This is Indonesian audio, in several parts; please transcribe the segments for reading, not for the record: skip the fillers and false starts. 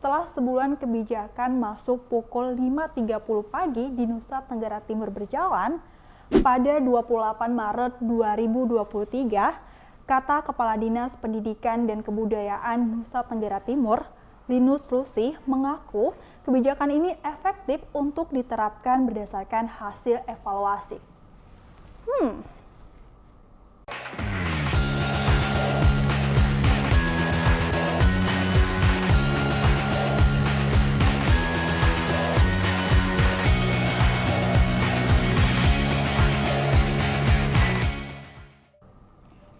setelah sebulan kebijakan masuk pukul 5.30 pagi di Nusa Tenggara Timur berjalan, pada 28 Maret 2023, kata Kepala Dinas Pendidikan dan Kebudayaan Nusa Tenggara Timur, Linus Lusi, mengaku kebijakan ini efektif untuk diterapkan berdasarkan hasil evaluasi.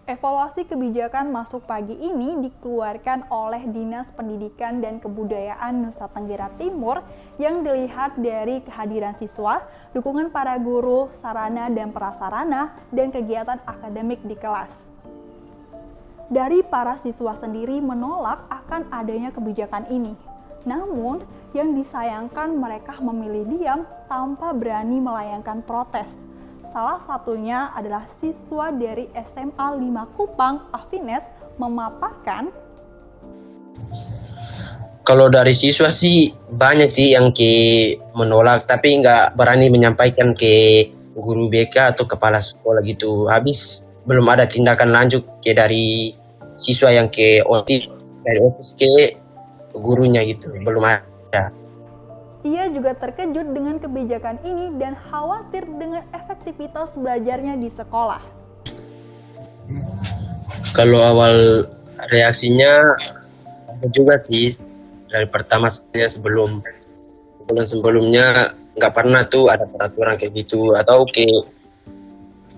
Evaluasi kebijakan masuk pagi ini dikeluarkan oleh Dinas Pendidikan dan Kebudayaan Nusa Tenggara Timur yang dilihat dari kehadiran siswa, dukungan para guru, sarana dan prasarana, dan kegiatan akademik di kelas. Dari para siswa sendiri menolak akan adanya kebijakan ini. Namun, yang disayangkan mereka memilih diam tanpa berani melayangkan protes. Salah satunya adalah siswa dari SMA 5 Kupang, Afines, memaparkan, kalau dari siswa sih banyak sih yang menolak, tapi nggak berani menyampaikan ke guru BK atau kepala sekolah gitu. Habis belum ada tindakan lanjut dari siswa yang dari OSIS ke gurunya gitu, belum ada. Ia juga terkejut dengan kebijakan ini dan khawatir dengan efektivitas belajarnya di sekolah. Kalau awal reaksinya ada juga sih, dari pertama sebelumnya nggak pernah tuh ada peraturan kayak gitu, atau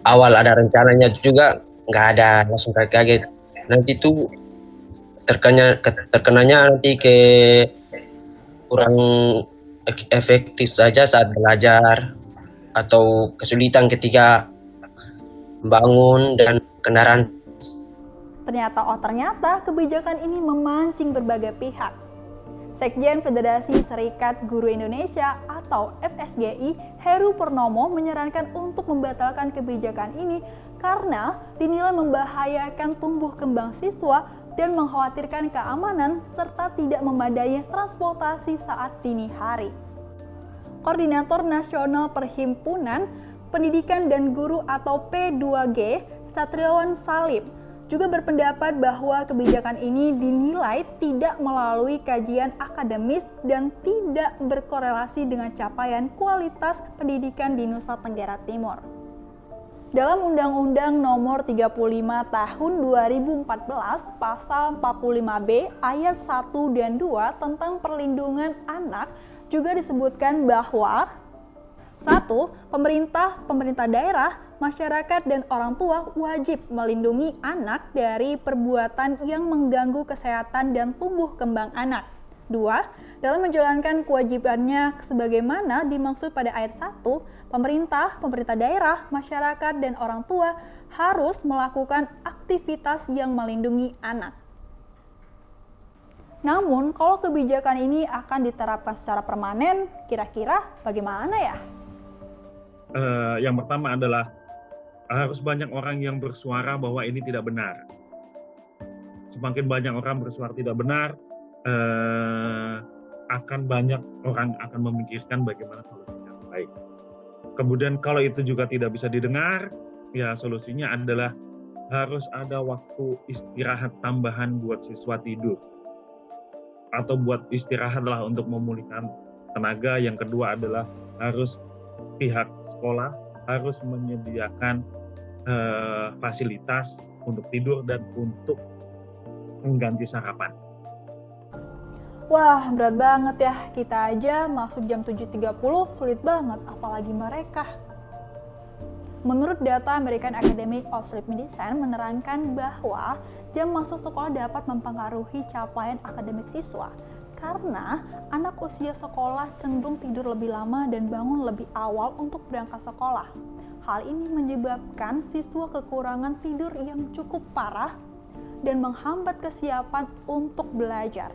awal ada rencananya juga nggak ada, langsung kaget. Nanti tuh terkenanya nanti kurang efektif saja saat belajar atau kesulitan ketika membangun dan kendaraan. Ternyata kebijakan ini memancing berbagai pihak. Sekjen Federasi Serikat Guru Indonesia atau FSGI, Heru Purnomo, menyarankan untuk membatalkan kebijakan ini karena dinilai membahayakan tumbuh kembang siswa dan mengkhawatirkan keamanan serta tidak memadai transportasi saat dini hari. Koordinator Nasional Perhimpunan Pendidikan dan Guru atau P2G, Satriawan Salim, juga berpendapat bahwa kebijakan ini dinilai tidak melalui kajian akademis dan tidak berkorelasi dengan capaian kualitas pendidikan di Nusa Tenggara Timur. Dalam Undang-Undang Nomor 35 Tahun 2014, Pasal 45B Ayat 1 dan 2 tentang perlindungan anak juga disebutkan bahwa 1. Pemerintah daerah, masyarakat, dan orang tua wajib melindungi anak dari perbuatan yang mengganggu kesehatan dan tumbuh kembang anak. 2. Dalam menjalankan kewajibannya sebagaimana dimaksud pada ayat 1, pemerintah daerah, masyarakat, dan orang tua harus melakukan aktivitas yang melindungi anak. Namun, kalau kebijakan ini akan diterapkan secara permanen, kira-kira bagaimana ya? Yang pertama adalah harus banyak orang yang bersuara bahwa ini tidak benar. Semakin banyak orang bersuara tidak benar, akan banyak orang akan memikirkan bagaimana solusinya baik. Kemudian kalau itu juga tidak bisa didengar, ya solusinya adalah harus ada waktu istirahat tambahan buat siswa tidur. Atau buat istirahatlah untuk memulihkan tenaga. Yang kedua adalah harus pihak sekolah harus menyediakan fasilitas untuk tidur dan untuk mengganti sarapan. Wah, berat banget ya. Kita aja masuk jam 7.30 sulit banget, apalagi mereka. Menurut data American Academy of Sleep Medicine menerangkan bahwa jam masuk sekolah dapat mempengaruhi capaian akademik siswa karena anak usia sekolah cenderung tidur lebih lama dan bangun lebih awal untuk berangkat sekolah. Hal ini menyebabkan siswa kekurangan tidur yang cukup parah dan menghambat kesiapan untuk belajar.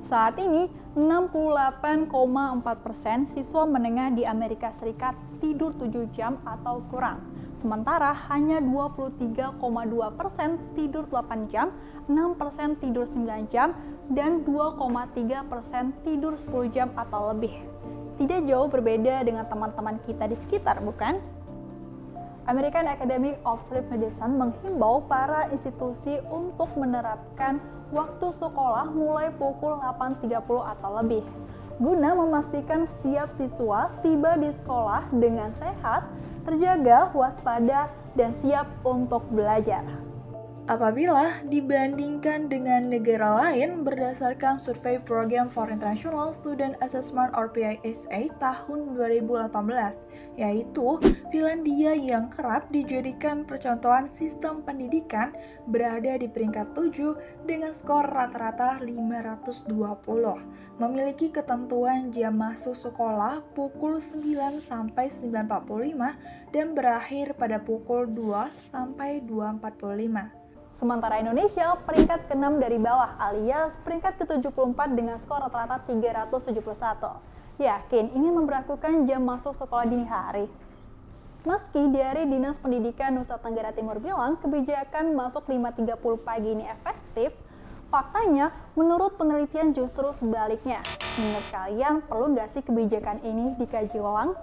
Saat ini, 68,4% siswa menengah di Amerika Serikat tidur 7 jam atau kurang. Sementara hanya 23,2% tidur 8 jam, 6% tidur 9 jam, dan 2,3% tidur 10 jam atau lebih. Tidak jauh berbeda dengan teman-teman kita di sekitar, bukan? American Academy of Sleep Medicine menghimbau para institusi untuk menerapkan waktu sekolah mulai pukul 8.30 atau lebih, guna memastikan setiap siswa tiba di sekolah dengan sehat, terjaga, waspada, dan siap untuk belajar. Apabila dibandingkan dengan negara lain berdasarkan survei Program for International Student Assessment or PISA tahun 2018, yaitu Finlandia yang kerap dijadikan percontohan sistem pendidikan berada di peringkat 7 dengan skor rata-rata 520, memiliki ketentuan jam masuk sekolah pukul 9 sampai 9.45 dan berakhir pada pukul 2 sampai 2.45. Sementara Indonesia peringkat ke-6 dari bawah alias peringkat ke-74 dengan skor rata-rata 371. Yakin ingin memberlakukan jam masuk sekolah dini hari? Meski dari Dinas Pendidikan Nusa Tenggara Timur bilang kebijakan masuk 5.30 pagi ini efektif, faktanya menurut penelitian justru sebaliknya. Menurut kalian perlu nggak sih kebijakan ini dikaji ulang?